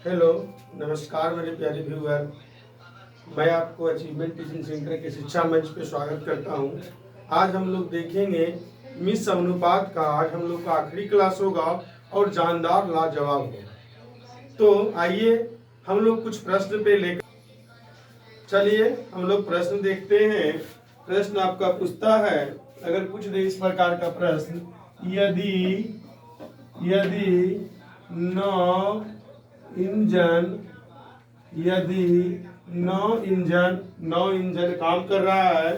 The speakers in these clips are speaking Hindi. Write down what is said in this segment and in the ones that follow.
हेलो, नमस्कार मेरे प्यारे व्यूअर। मैं आपको अचीवमेंट टीचिंग सेंटर के शिक्षा मंच पे स्वागत करता हूँ। आज हम लोग देखेंगे मिस अनुपात का। आज हम लोग का आखिरी क्लास होगा और जानदार लाजवाब होगा। तो आइए हम लोग कुछ प्रश्न पे लेकर चलिए हम लोग प्रश्न देखते हैं। प्रश्न आपका पूछता है, अगर पूछ दे इस प्रकार का प्रश्न, यदि नौ इंजन यदि नौ इंजन काम कर रहा है,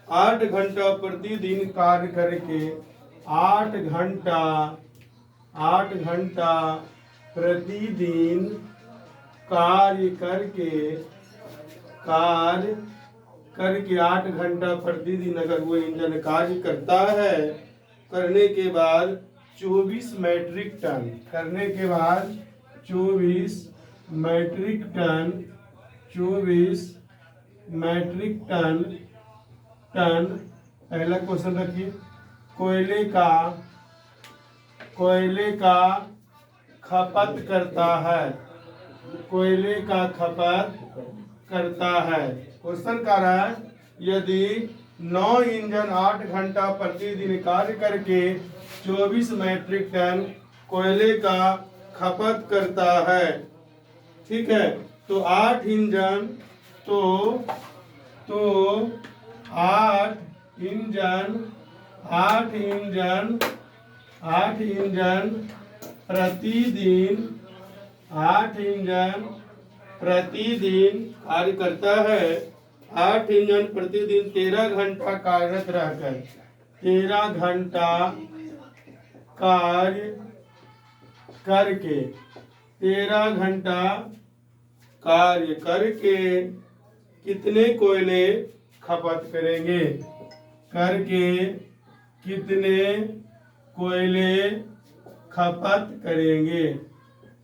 8 घंटा प्रतिदिन कार्य करके 8 घंटा प्रतिदिन कार्य करके 8 घंटा प्रतिदिन अगर वो इंजन कार्य करता है, करने के बाद 24 मैट्रिक टन 24 मैट्रिक टन पहला क्वेश्चन रखिए। कोयले का खपत करता है। क्वेश्चन कह रहा है, यदि 9 इंजन 8 घंटा प्रतिदिन कार्य करके 24 मैट्रिक टन कोयले का खपत करता है, ठीक है, तो 8 इंजन प्रतिदिन कार्य करता है। 8 इंजन प्रतिदिन 13 घंटा कार्यरत रहकर 13 घंटा कार्य करके 13 घंटा कार्य करके कितने कोयले खपत करेंगे?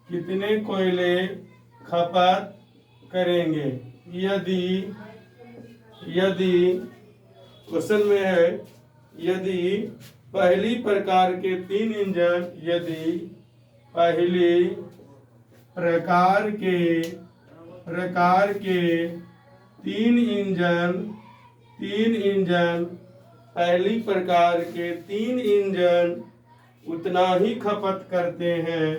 कितने कोयले खपत करेंगे? यदि क्वेश्चन में है, यदि पहली प्रकार के 3 इंजन पहली प्रकार के 3 इंजन पहली प्रकार के 3 इंजन उतना ही खपत करते हैं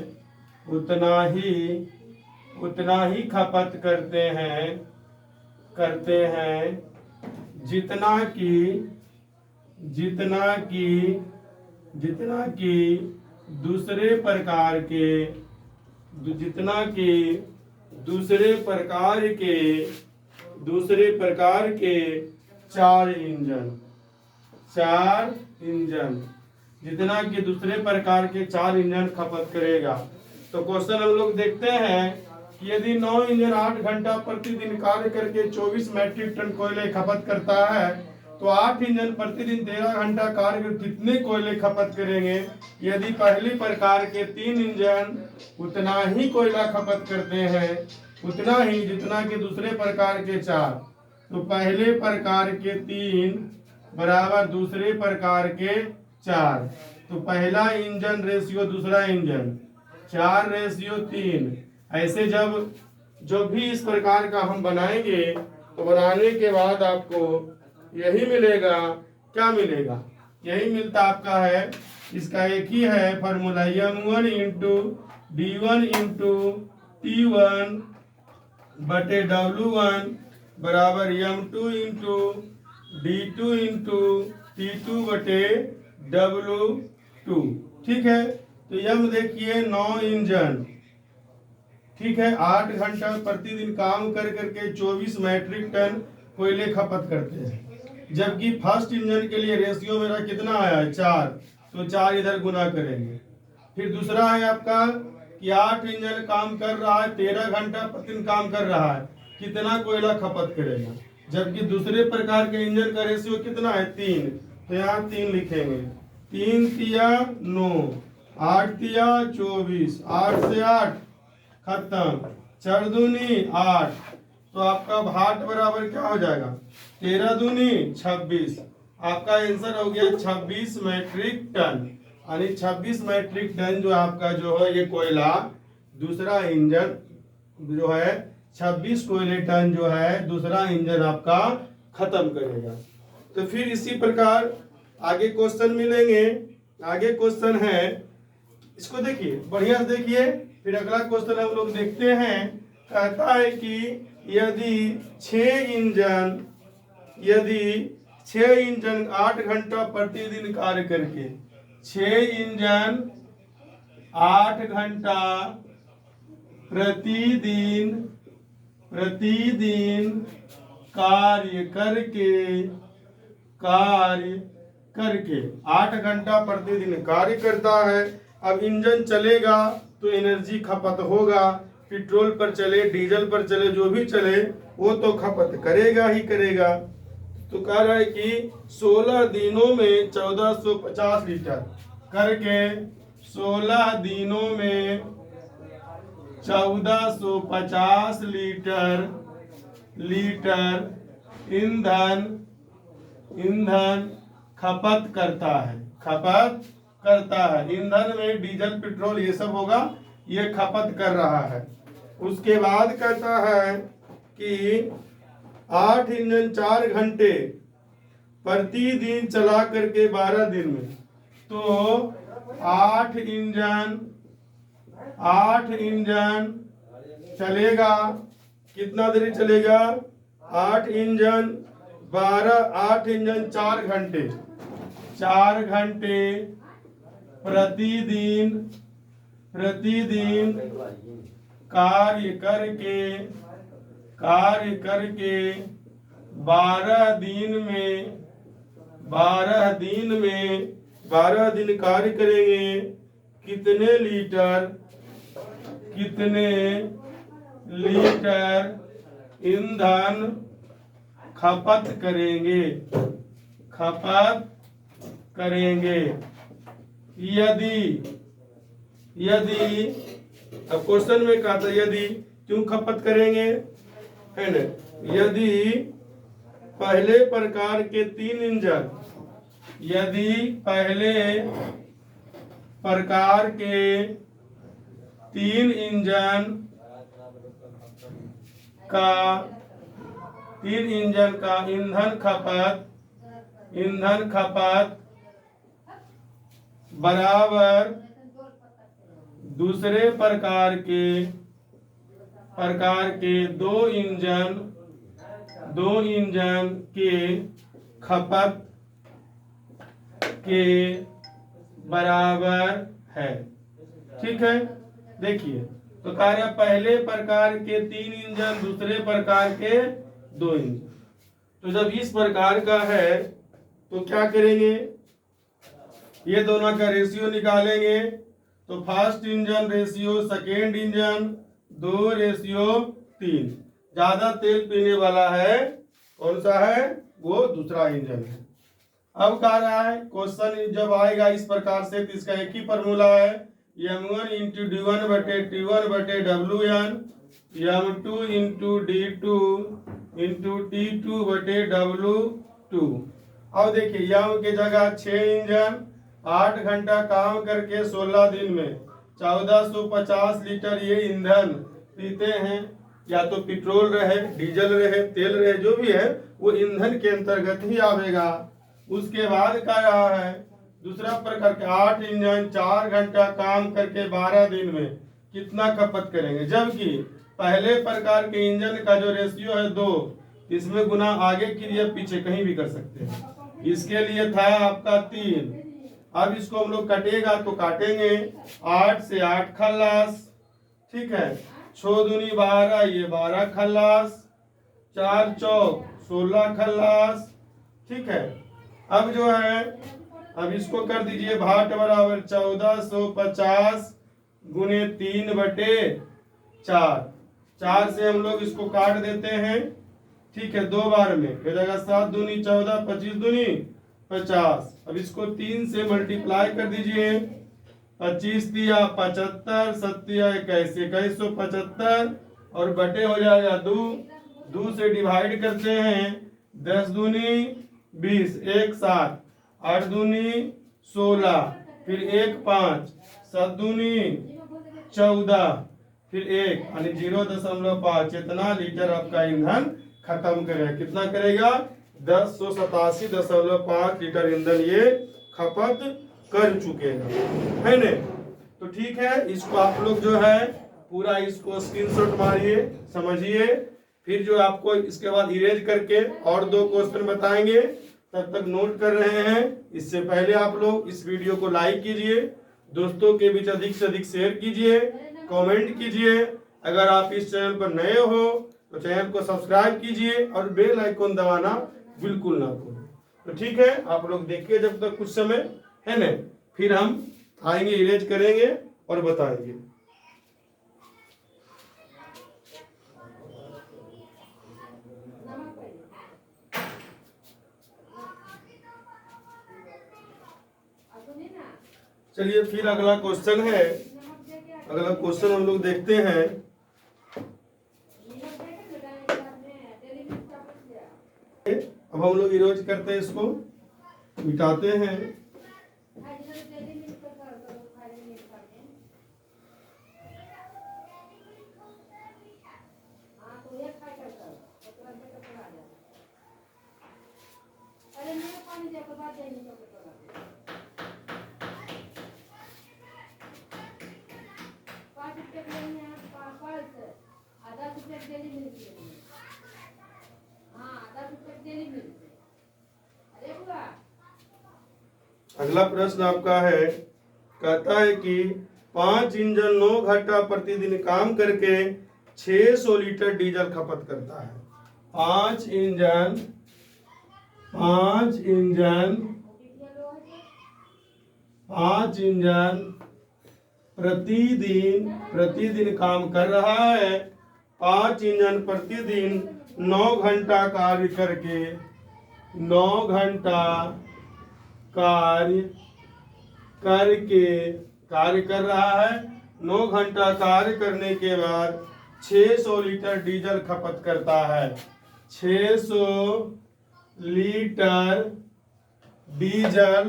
जितना कि दूसरे प्रकार के 4 इंजन जितना कि दूसरे प्रकार के 4 इंजन खपत करेगा। तो क्वेश्चन हम लोग देखते हैं कि यदि 9 इंजन 8 घंटा प्रतिदिन कार्य करके 24 मैट्रिक टन कोयले खपत करता है, तो 8 इंजन प्रतिदिन 13 घंटा कार्य कर कितने कोयले खपत करेंगे? यदि पहली प्रकार के 3 इंजन उतना ही कोयला खपत करते हैं, उतना ही जितना कि दूसरे प्रकार के 4, तो पहले प्रकार के 3 बराबर दूसरे प्रकार के 4, तो पहला इंजन रेशियो दूसरा इंजन 4:3। ऐसे जब भी इस प्रकार का हम बनाएंगे तो बनाने के बाद आपको यही मिलेगा। क्या मिलेगा? यही मिलता आपका है, इसका एक ही है formula, m1 into d1 into t1 बटे w1 बराबर m2 into d2 into t2 बटे w2। ठीक है, तो यम देखिए 9 इंजन, ठीक है, 8 घंटा प्रतिदिन काम करके 24 मैट्रिक टन कोयले खपत करते हैं। जबकि फर्स्ट इंजन के लिए रेशियो मेरा कितना आया है? 4, तो 4 इधर गुना करेंगे। फिर दूसरा है आपका कि 8 इंजन काम कर रहा है, 13 घंटा प्रतिदिन काम कर रहा है, कितना कोयला खपत करेगा? जबकि दूसरे प्रकार के इंजन का रेशियो कितना है? 3, तो यहाँ 3 लिखेंगे। 3 तिया 9, 8 तिया 24, 8 से 8 खत्म, 4 दूनी 8, तो आपका भाट बराबर क्या हो जाएगा? 13 दूनी 26। आपका आंसर हो गया 26 मैट्रिक टन। यानी 26 मैट्रिक टन जो आपका जो है ये कोयला दूसरा इंजन जो है 26 कोयले टन जो है दूसरा इंजन आपका खत्म करेगा। तो फिर इसी प्रकार आगे क्वेश्चन मिलेंगे। आगे क्वेश्चन है, इसको देखिए बढ़िया से देखिए, फिर अगला क्वेश्चन हम लोग देखते हैं। कहता है कि यदि 6 इंजन 8 घंटा प्रतिदिन कार्य करके 6 इंजन 8 घंटा प्रतिदिन कार्य करके 8 घंटा प्रतिदिन कार्य करता है। अब इंजन चलेगा तो एनर्जी खपत होगा, पेट्रोल पर चले डीजल पर चले जो भी चले वो तो खपत करेगा ही करेगा। तो कह रहा है कि 16 दिनों में 1450 लीटर करके 16 दिनों में 1450 लीटर ईंधन खपत करता है। ईंधन में डीजल पेट्रोल ये सब होगा, ये खपत कर रहा है। उसके बाद कहता है कि 8 इंजन 4 घंटे प्रतिदिन चला करके 12 दिन में, तो 8 इंजन चलेगा, कितना देर चलेगा? 8 इंजन 4 घंटे प्रतिदिन कार्य करके 12 दिन कार्य करेंगे। कितने लीटर ईंधन खपत करेंगे। यदि अब क्वेश्चन में कहा था यदि क्यों खपत करेंगे, है ना? यदि पहले प्रकार के 3 इंजन, यदि पहले प्रकार के 3 इंजन का ईंधन खपत बराबर दूसरे प्रकार के 2 इंजन के खपत के बराबर है। ठीक है, देखिए तो कार्य पहले प्रकार के 3 इंजन दूसरे प्रकार के 2 इंजन। तो जब इस प्रकार का है तो क्या करेंगे, ये दोनों का रेशियो निकालेंगे। तो first engine ratio second engine 2:3। ज्यादा तेल पीने वाला है कौन सा है? वो दूसरा इंजन है। अब कह रहा है क्वेश्चन जब आएगा इस प्रकार से तो इसका एक ही फॉर्मूला है, m1 × d1/T1/Wn, m2 × d2 × T2/W2। अब देखिए यम के जगह 6 इंजन 8 घंटा काम करके 16 दिन में 1450 लीटर ये ईंधन पीते हैं। या तो पेट्रोल रहे डीजल रहे तेल रहे जो भी है वो ईंधन के अंतर्गत ही आवेगा। उसके बाद कह रहा है दूसरा प्रकार के 8 इंजन 4 घंटा काम करके 12 दिन में कितना खपत करेंगे। जबकि पहले प्रकार के इंजन का जो रेशियो है 2, इसमें गुना आगे की या पीछे कहीं भी कर सकते हैं। इसके लिए था आपका 3। अब इसको हम लोग कटेगा तो काटेंगे 8 से 8 खल्लास, ठीक है, 6 दूनी 12, ये 12 खल्लास, 4 चौक 16 खल्लास, ठीक है। अब जो है अब इसको कर दीजिए भाट बराबर 1450 गुने 3/4। 4 से हम लोग इसको काट देते हैं, ठीक है, 2 बार में हो जाएगा 7 दूनी 14, 25 दूनी 50। अब इसको 3 से मल्टीप्लाई कर दीजिए, 25 दिया 75, 7 दिया 21, 2175 और बटे हो जाएगा 2 से डिवाइड करते हैं, 10 दूनी 20, 1 7, 8 दूनी 16, फिर 1 5, 7 दूनी 14, फिर 1 यानी 0.5 इतना लीटर आपका ईंधन खत्म करेगा। कितना करेगा? 1087.5 लीटर ईंधन ये खपत कर चुके हैं, है न? तो ठीक है, इसको आप लोग जो है पूरा इसको स्क्रीनशॉट मारिए, समझिए। फिर जो आपको इसके बाद इरेज करके और 2 क्वेश्चन बताएंगे, तब तक नोट कर रहे हैं। इससे पहले आप लोग इस वीडियो को लाइक कीजिए, दोस्तों के बीच अधिक से अधिक शेयर कीजिए, कमेंट कीजिए। अगर आप इस चैनल पर नए हो तो चैनल को सब्सक्राइब कीजिए और बेल आइकन दबाना बिल्कुल ना भूलें। तो ठीक है, आप लोग देखिए जब तक कुछ समय, है ना? फिर हम आएंगे, इरेज करेंगे और बताएंगे। चलिए फिर अगला क्वेश्चन है। अगला क्वेश्चन हम लोग देखते हैं। अब हम लोग इरेज करते हैं, इसको मिटाते हैं। अगला प्रश्न आपका है, कहता है कि 5 इंजन 9 घंटा प्रतिदिन काम करके 600 लीटर डीजल खपत करता है। 5 इंजन प्रतिदिन काम कर रहा है। 5 इंजन प्रतिदिन 9 घंटा कार्य करके 9 घंटा कार्य कर रहा है। 9 घंटा कार्य करने के बाद 600 लीटर डीजल खपत करता है। 600 लीटर डीजल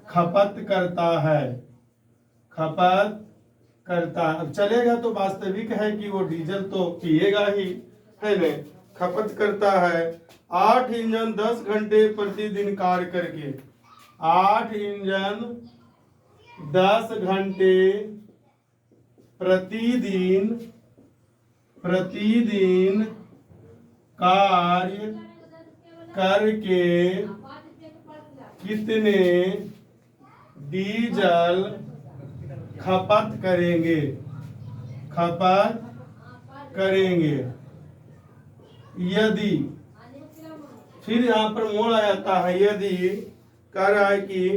खपत करता है। अब चलेगा तो वास्तविक है कि वो डीजल तो पिएगा ही, है ना? खपत करता है। 8 इंजन 10 घंटे प्रतिदिन कार्य करके 8 इंजन 10 घंटे प्रतिदिन कार्य करके कितने डीजल खपत करेंगे? यदि, फिर यहाँ पर मोड़ आ जाता है। यदि कह रहा है कि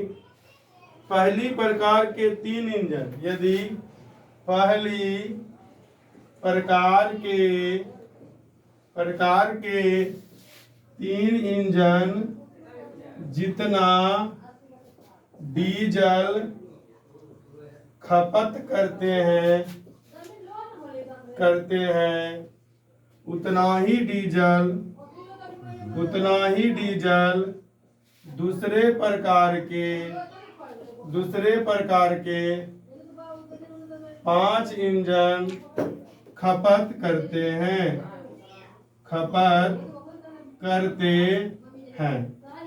पहली प्रकार के 3 इंजन, यदि पहली प्रकार के 3 इंजन जितना डीजल खपत करते हैं उतना ही डीजल दूसरे प्रकार के 5 इंजन खपत करते हैं।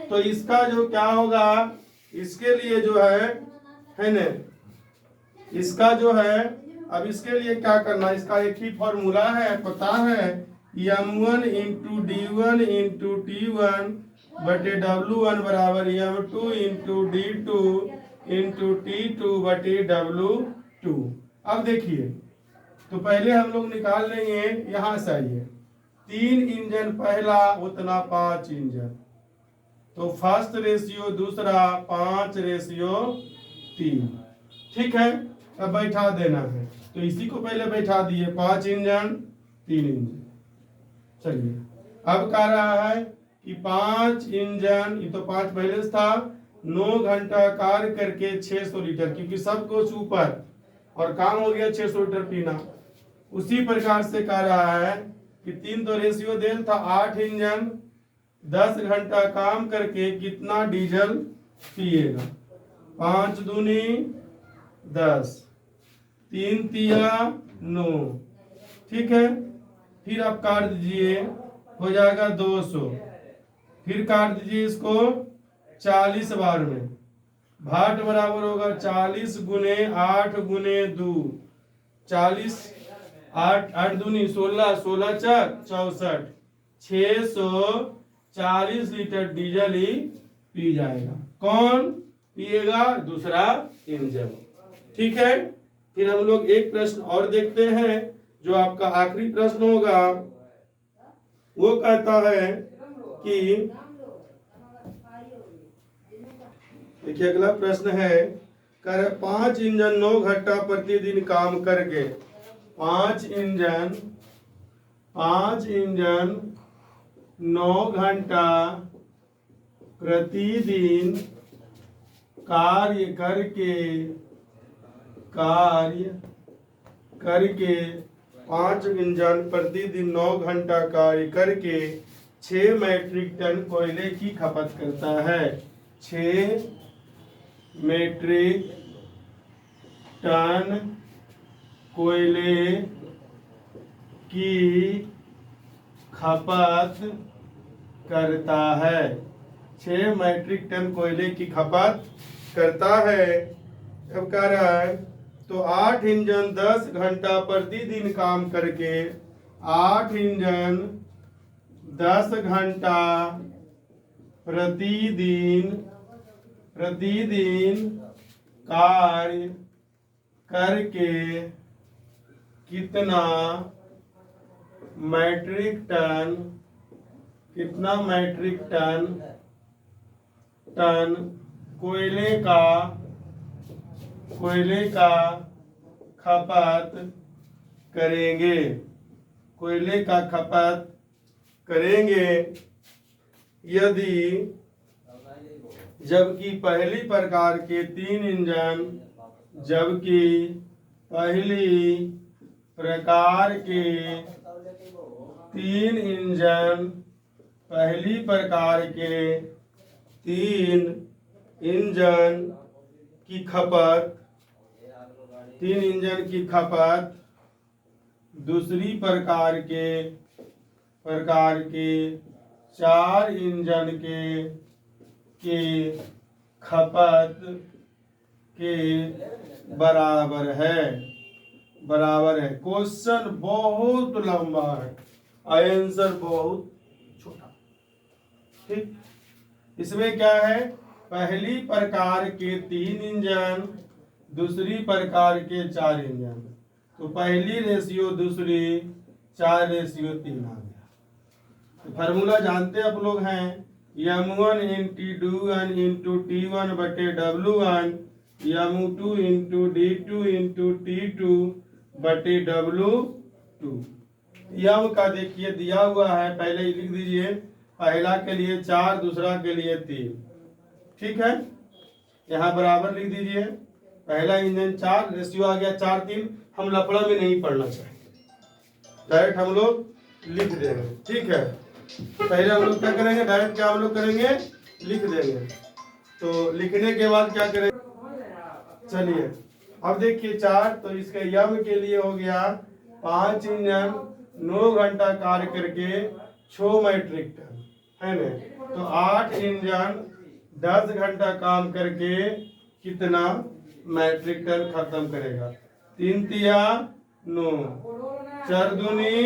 तो इसका जो क्या होगा, इसके लिए जो है ना, इसका जो है, अब इसके लिए क्या करना, इसका एक ही फॉर्मूला है, पता है, M1 into D1 into T1 बटे W1 बराबर M2 into D2 into T2 बटे W2। अब देखिए, तो पहले हम लोग निकाल लेंगे, यहाँ से आइए, 3 इंजन पहला उतना 5 इंजन, तो फर्स्ट रेशियो दूसरा 5:3। ठीक है, अब बैठा देना है, तो इसी को पहले बैठा दिए, 5 इंजन 3 इंजन। चलिए, अब कह रहा है कि 5 इंजन, ये तो 5 पहले से था, 9 घंटा कार्य करके 600 लीटर, क्योंकि सब कुछ ऊपर और काम हो गया 600 लीटर पीना। उसी प्रकार से कह रहा है कि 3 तो रेशियो देल था, 8 इंजन 10 घंटा काम करके कितना डीजल पिएगा। 5 दूनी 10, 3 तिया 9, ठीक है। फिर आप काट दीजिए, हो जाएगा 200। फिर काट दीजिए इसको 40 बार में। भाट बराबर होगा 40 गुने 8 गुने 2, 40, 8 8 दूनी 16, 16 चार 64, 640 लीटर डीजल ही पी जाएगा। कौन पिएगा? दूसरा इंजन, ठीक है। फिर हम लोग एक प्रश्न और देखते हैं, जो आपका आखिरी प्रश्न होगा। वो कहता है कि देखिए अगला प्रश्न है, कर 5 इंजन 9 घंटा प्रतिदिन काम करके, 5 इंजन 9 घंटा प्रतिदिन कार्य करके 5 इंजन प्रतिदिन 9 घंटा कार्य करके 6 मैट्रिक टन कोयले की खपत करता है। 6 मीट्रिक टन कोयले की खपत करता है। 6 मीट्रिक टन कोयले की खपत करता है। अब कह रहा है तो 8 इंजन 10 घंटा प्रतिदिन काम करके, 8 इंजन 10 घंटा प्रतिदिन कार्य करके कितना मैट्रिक टन कोयले का खपत करेंगे, कोयले का खपत करेंगे यदि जबकि पहली प्रकार के 3 इंजन, जबकि पहली प्रकार के 3 इंजन, पहली प्रकार के 3 इंजन की खपत, 3 इंजन की खपत दूसरी प्रकार के 4 इंजन के खपत के बराबर है। क्वेश्चन बहुत लंबा है, आंसर बहुत छोटा, ठीक। इसमें क्या है, पहली प्रकार के 3 इंजन, दूसरी प्रकार के 4 इंजन, तो पहली रेशियो दूसरी 4:3 आ गया। तो फार्मूला जानते आप लोग हैं, M1 × D1 × T1 बटे W1, M2 × D2 × T2 बटे W2। यम का देखिए दिया हुआ है, पहले ही लिख दीजिए, पहला के लिए 4, दूसरा के लिए 3, ठीक है। यहाँ बराबर लिख दीजिए, पहला इंजन 4, रेशियो आ गया 4:3। हम लफड़ा में नहीं पढ़ना चाहेंगे, डायरेक्ट हम लोग लिख देंगे, ठीक है। पहले हम लोग क्या करेंगे, डायरेक्ट क्या हम लोग करेंगे, लिख देंगे। तो लिखने के बाद क्या करेंगे, चलिए अब देखिए 4, तो इसके यम के लिए हो गया 5 इंजन 9 घंटा कार्य करके 6 मैट्रिक टन, है ना। तो 8 इंजन 10 घंटा काम करके कितना मैट्रिक टन खत्म करेगा। 3 तिया 9, 4 दूनी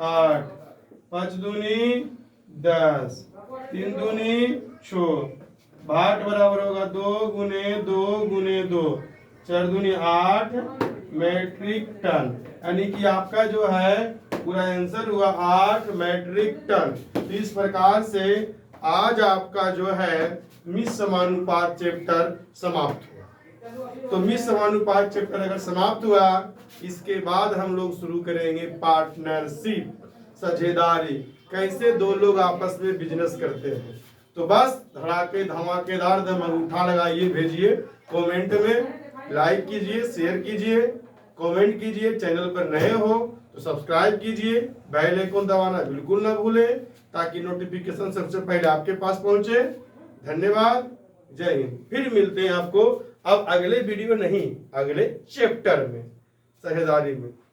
8, 5 दूनी 10, 3 दूनी 6। भाट बराबर होगा 2 गुने 2 गुने 2, 4 दूनी 8 मैट्रिक टन, यानी कि आपका जो है पूरा आंसर हुआ 8 मैट्रिक टन। तो इस प्रकार से आज आपका जो है मिश्र समानुपात चैप्टर समाप्त हुआ। तो मिश्र समानुपात चैप्टर अगर समाप्त हुआ, इसके बाद हम लोग शुरू करेंगे पार्टनरशिप, साझेदारी, कैसे 2 लोग आपस में बिजनेस करते हैं। तो बस धड़ाके धमाकेदार दम अंगूठा लगाइए, भेजिए कमेंट में, लाइक कीजिए, शेयर कीजिए, कमेंट कीजिए। चैनल पर नए हो तो सब्सक्राइब कीजिए, बेल आइकन दबाना बिल्कुल ना भूलें, ताकि नोटिफिकेशन सबसे पहले आपके पास पहुंचे। धन्यवाद, जय हिंद। फिर मिलते हैं आपको अब अगले वीडियो नहीं, अगले चैप्टर में। साझेदारी में।